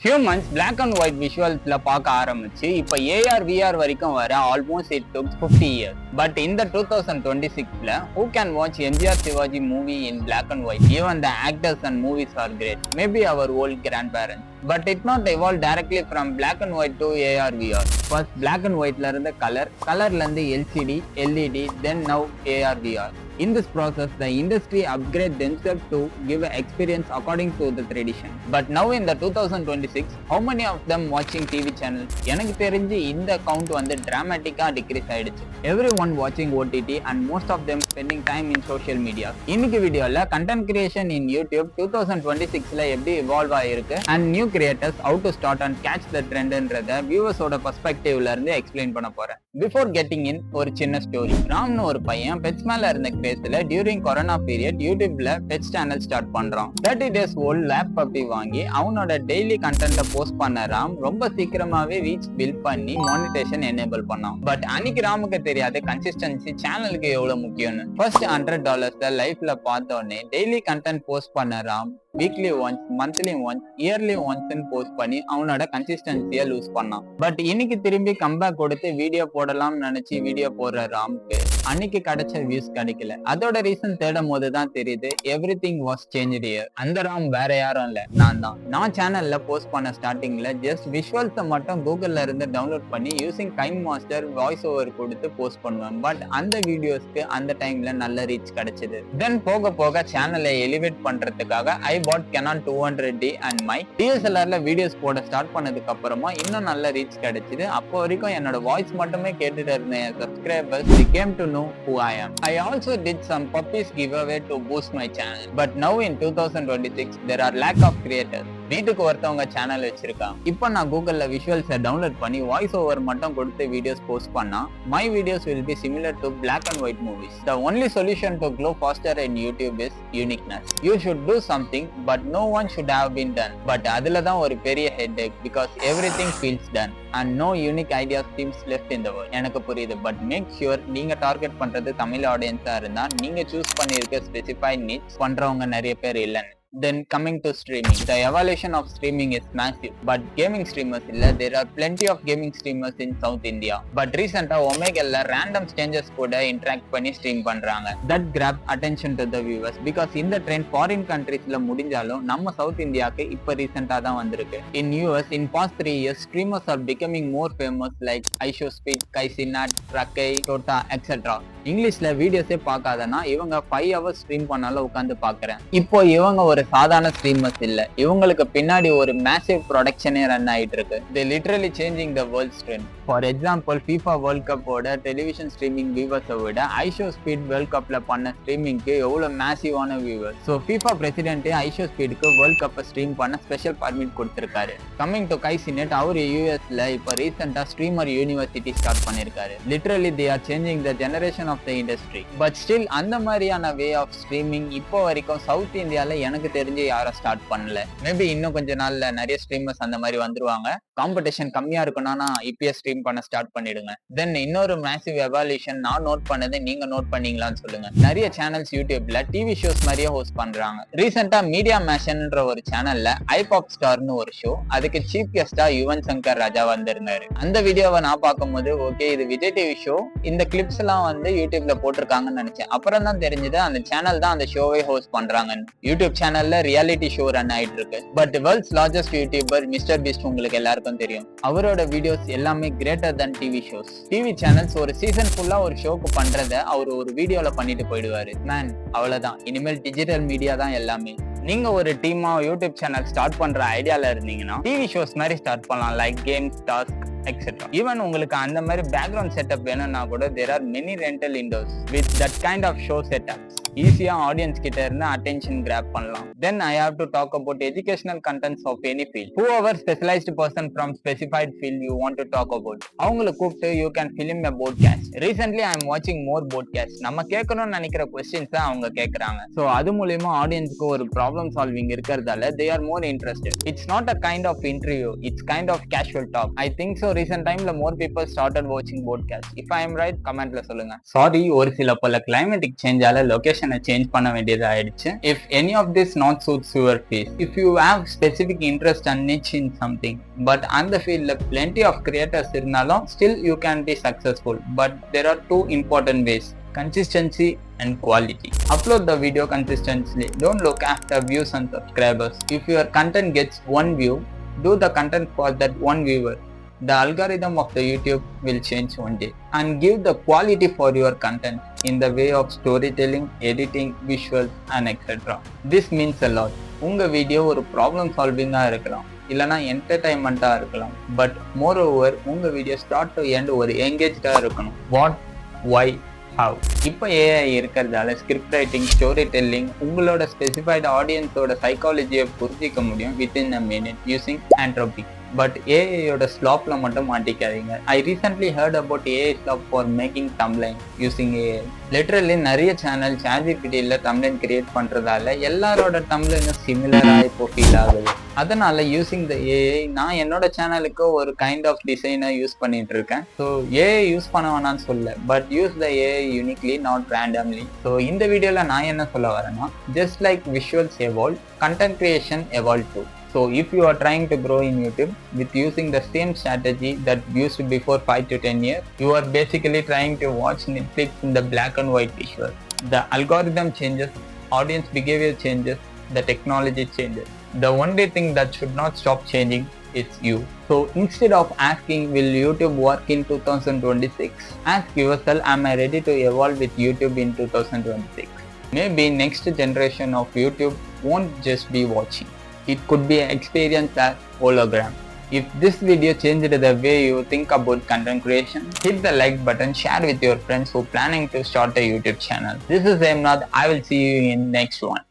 Humans black and white visualsல பார்க்க ஆரம்பிச்சு இப்ப AR VR வரைக்கும் வர almost it took 50 years. But in the 2026ல who can watch MGR Shivaji movie in black and white? Even the actors and movies are great. Maybe our old grandparents. But it not evolved directly from black and white to AR VR. First black and whiteல இருந்த colorல இருந்து LCD, LED, then now AR VR. In this process, the industry upgrade themselves to give an experience according to the tradition. But now in the 2026, how many of them watching TV channels? எனக்கு தெரிஞ்சு இந்த count வந்து dramatically decrease ஆயிடுச்சு. Everyone watching OTT and most of them spending time in social media. இன்னைக்கு வீடியோல content creation in YouTube 2026ல எப்படி evolve ஆயிருக்கு and new creators how to start and catch the trend ன்றத viewers ஓட perspectiveல இருந்து explain பண்ண போறேன். Before getting in, ஒரு சின்ன story. ராம்னு ஒரு பையன் pets மேல இருந்த கிரேஸ்ல டியூரிங் கொரோனா பீரியட் யூடியூப்ல பெட் சேனல் ஸ்டார்ட் பண்றான். 30 days ஓல்ட் லேப் பப்பி வாங்கி அவனோட டெய்லி கண்டென்ட்டை போஸ்ட் பண்ண ராம் ரொம்ப சீக்கிரமாவே ரீச் பில்ட் பண்ணி மானிட்டேஷன் எனேபிள் பண்ணான். பட் அன்னைக்கு ராமுக்கு தெரியாது கன்சிஸ்டன்சி சேனலுக்கு எவ்வளவு முக்கியம்னு. ஃபர்ஸ்ட் $100 லைஃப்ல பார்த்தோன்னே டெய்லி கண்டென்ட் போஸ்ட் பண்ண ராம் weekly once, monthly once, yearly once post பண்ணி அவனோட கன்சிஸ்டன்சியை லூஸ் பண்ணான். பட் இன்னைக்கு திரும்பி கம்பேக் கொடுத்து வீடியோ போடலாம்னு நினைச்சு வீடியோ போடுற ராம்க்கு அன்னைக்கு கிடைச்ச வியூஸ் கிடைக்கல. அதோட ரீசன் தேடும் போதுதான் தெரியுது எவ்ரிதிங் வாஸ் சேஞ்ச்டு ஹியர். அந்த ராம் வேற யாரும் இல்ல, நான் தான். நான் சேனல்ல போஸ்ட் பண்ண ஸ்டார்டிங்ல ஜஸ்ட் விஷுவல்ஸை மட்டும் கூகுள்ல இருந்து டவுன்லோட் பண்ணி யூசிங் கைம் மாஸ்டர் வாய்ஸ் ஓவர் கொடுத்து போஸ்ட் பண்ணுவேன். பட் அந்த வீடியோஸ்க்கு அந்த டைம்ல நல்ல ரீச் கிடைச்சது. தென் போக போக சேனலை எலிவேட் பண்றதுக்காக I bought Canon 200D and my DSLRல வீடியோஸ் போட ஸ்டார்ட் பண்ணதுக்கு அப்புறமா இன்னும் நல்ல ரீச் கிடைச்சது. அப்போ வரைக்கும் என்னோட வாய்ஸ் மட்டுமே கேட்டுட்டு இருந்தேன் subscribers came to know who I am. I also did some puppies giveaway to boost my channel. But now in 2026 there are lack of creators. வீட்டுக்கு ஒருத்தவங்க சேனல் வச்சிருக்காங்க. இப்போ நான் கூகுள்ல விஷுவல்ஸை டவுன்லோட் பண்ணி வாய்ஸ் ஓவர் மட்டும் கொடுத்து வீடியோஸ் போஸ்ட் பண்ணா my videos will be similar to black and white movies. The only solution to grow faster in YouTube is uniqueness. You should do something but no one should have been done. But அதுல தான் ஒரு பெரிய headache because everything feels done and no unique ideas seems left in the world. எனக்கு புரியுது. But make sure நீங்க target பண்றது தமிழ் ஆடியன்ஸா இருந்தா நீங்க சூஸ் பண்ணிருக்க ஸ்பெசிஃபைட் நீட்ஸ் பண்றவங்க நிறைய பேர் இல்லைன்னு. Then coming to streaming, the evolution of streaming is massive. But gaming streamers illa, there are plenty of gaming streamers in South India. But recently Omega random strangers kuda interact panni stream பண்றாங்க. That grabbed attention to the viewers because in the trend foreign countries la முடிஞ்சாலும் நம்ம South Indiaக்கு இப்ப ரீசெண்டா தான் வந்திருக்கு. In US in past 3 years streamers are becoming more famous like iShowSpeed, Kaisinat, Rakai, Tota etc. இங்கிலீஷ்ல வீடியோஸே பார்க்காதனா இவங்க 5 hours stream பண்ணாலும் உட்காந்து பாக்குறேன். இப்போ இவங்க ஒரு சாதாரண ஸ்ட்ரீமர்ஸ் இல்ல, இவங்களுக்கு பின்னாடி ஒரு மேசிவ் ப்ரொடக்ஷனே ரன் ஆயிட்டு இருக்கு. They literally changing the world's trend. For example, FIFA World Cup ஓட டெலிவிஷன் ஸ்ட்ரீமிங் வியூவர்ஸை விட iShowSpeed வேர்ல்ட் கப்ல பண்ண ஸ்ட்ரீமிங்க்கு எவ்வளவு மேசிவான வியூவர்ஸ். ஸோ FIFA பிரசிடென்ட் iShowSpeedக்கு வேர்ல்ட் கப்பை ஸ்ட்ரீம் பண்ண ஸ்பெஷல் பர்மிட் கொடுத்திருக்காரு. கமிங் டு கைசினெட், அவர் யூஎஸ்ல இப்போ ரீசெண்டா ஸ்ட்ரீமர் யூனிவர்சிட்டி ஸ்டார்ட் பண்ணிருக்காரு. Literally they are changing the generation of the industry. But still அந்த மாதிரியான வே ஆஃப் ஸ்ட்ரீமிங் இப்போ வரைக்கும் சவுத் இந்தியால எனக்கு தெரிஞ்சு யாரும் ஸ்டார்ட் பண்ணல. மேபி இன்னும் கொஞ்ச நாள்ல நிறைய ஸ்ட்ரீமர்ஸ் அந்த மாதிரி வந்துருவாங்க. காம்படிஷன் கம்மியா இருக்குன்னா இப்பயே ஸ்ட்ரீம் பண்ண ஸ்டார்ட் பண்ணிடுங்க. தென் இன்னொரு மேசிவ் எவால்யூஷன் நான் நோட் பண்ணது நீங்க நோட் பண்ணீங்களான்னு சொல்லுங்க. நிறைய சேனல்ஸ் யூடியூப்ல டிவி ஷோஸ் மாதிரியே ஹோஸ்ட் பண்றாங்க. ரீசெண்டா மீடியா மேஷன்ன்ற ஒரு சேனல்ல ஐபாப் ஸ்டார்னு ஒரு ஷோ, அதுக்கு சீஃப் கெஸ்டா யுவன் சங்கர் ராஜா வந்திருந்தாரு. அந்த வீடியோவை நான் பார்க்கும்போது ஓகே இது விஜய் டிவி ஷோ, இந்த கிளிப்ஸ் எல்லாம் வந்து யூடியூப்ல போட்டிருக்காங்கன்னு நினைச்சேன். அப்புறம் தான் தெரிஞ்சது அந்த சேனல் தான் அந்த ஷோவை ஹோஸ்ட் பண்றாங்கன்னு. யூடியூப் சேனல்ல ரியாலிட்டி ஷோ ரன் ஆயிட்டு இருக்கு. But world's largest YouTuber MrBeast உங்களுக்கு எல்லாருக்கும் தெரியும். அவரோட வீடியோஸ் எல்லாமே greater than TV shows. TV channels ஒரு சீசன் ஃபுல்லா ஒரு ஷோக்கு பண்றத அவர் ஒரு வீடியோல பண்ணிட்டு போயிடுவாரு. மேன் அவ்வளவுதான், இனிமேல் டிஜிட்டல் மீடியா தான் எல்லாமே. நீங்க ஒரு டீமா யூடியூப் சேனல் ஸ்டார்ட் பண்ற ஐடியால இருந்தீங்கன்னா டிவி ஷோஸ் மாதிரி ஸ்டார்ட் பண்ணலாம், like games, task etc. Even உங்களுக்கு அந்த மாதிரி பேக்ரவுண்ட் செட்டப் வேணும்னா கூட there are many rental windows with that kind of show setups. ஈஸியா ஆடியன்ஸ் கிட்ட இருந்து அட்டென்ஷன் கிராப் பண்ணலாம். Then I have to talk about educational contents of any field. Whoever specialised person from specified field you want to talk about, அவங்களை கூப்பிட்டு you can film a podcast. Recently I am வாட்சிங் more podcast. நம்ம கேட்கணும்னு நினைக்கிற கொஸ்டின்ஸை அவங்க கேட்கறாங்க. So அது மூலமா ஆடியன்ஸ்க்கு ஒரு ப்ராப்ளம் சால்விங் இருக்கிறதால they are more interested. It's not a kind of interview, it's kind of casual talk. I think so recent timeல more people started watching podcast. If I am right, commentல சொல்லுங்க. Sorry, ஒரு சில பல climatic சேஞ்சால location கன்டென்ட்ரேஷனை change பண்ண வேண்டியது ஆயிடுச்சு. If any of this not suits your face, if you have specific interest and niche in something, but on the field plenty of creators இருந்தாலும் still you can be successful. But there are two important ways: consistency and quality. Upload the video consistently. Don't look after views and subscribers. If your content gets one view, do the content for that one viewer. The algorithm of the YouTube will change one day. And give the quality for your content in the way of storytelling, editing, visuals and etc. This means a lot. உங்க video ஒரு problem சால்விங்கா இருக்கலாம், இல்லனா என்டர்டைன்மெண்டா இருக்கலாம், but more over உங்க video start to end ஒரு எங்கேஜ்டா இருக்கணும். What, why, how. இப்போ ஏஐ இருக்கிறதால ஸ்கிரிப்ட் ரைட்டிங், ஸ்டோரி டெல்லிங், உங்களோட ஸ்பெசிஃபைடு ஆடியன்ஸோட சைக்காலஜியை புரிஞ்சிக்க முடியும் within a minute using entropy. But ஏஐயோட ஸ்லாப்ல மட்டும் மாட்டிக்காதீங்க. I recently heard about AI slop for making thumbnail using AI. Literally நிறைய சேனல் ChatGPTல தம்ப்லைன் கிரியேட் பண்றதால எல்லாரோட தம்ப்லைனும் சிமிலரா இப்போ ஃபீல் ஆகுது. அதனால யூசிங் த ஏஐ நான் என்னோட சேனலுக்கு ஒரு கைண்ட் ஆஃப் டிசைனை யூஸ் பண்ணிட்டு இருக்கேன். ஸோ ஏஐ யூஸ் பண்ண வேணாம்னு சொல்ல, but use the AI uniquely, not randomly. So இந்த வீடியோவில் நான் என்ன சொல்ல வரேன்னா, just like visuals evolve, content creation evolve too. So if you are trying to grow in YouTube with using the same strategy that used before 5 to 10 years, you are basically trying to watch Netflix in the black and white visual. The algorithm changes, audience behavior changes, the technology changes. The only thing that should not stop changing is you. So instead of asking will YouTube work in 2026, ask yourself, am I ready to evolve with YouTube in 2026? Maybe next generation of YouTube won't just be watching. It could be experienced as hologram. If this video changed the way you think about content creation, hit the like button, share with your friends who are planning to start a YouTube channel. This is Emrad. I will see you in next one.